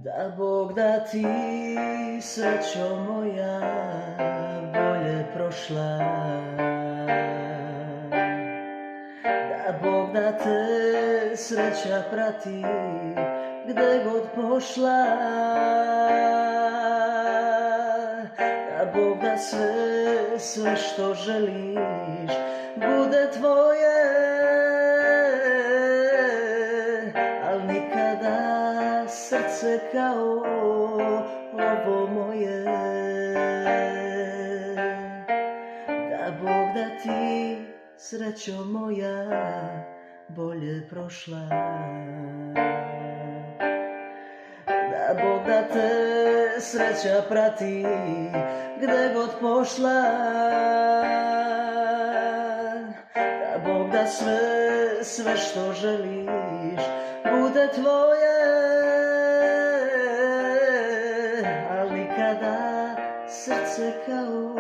Da Bog da ti, srećo moja, bolje prošla. Da Bog da te sreća prati, gde god pošla. Da Bog da sve što želiš, bude tvoje. Al nikada srce kao ovo moje. Da Bog da ti, srećo moja, bolje prošla. Da Bog da te sreća prati, gde god pošla. Da Bog da sve što želiš, bude tvoje. Al nikada srce kao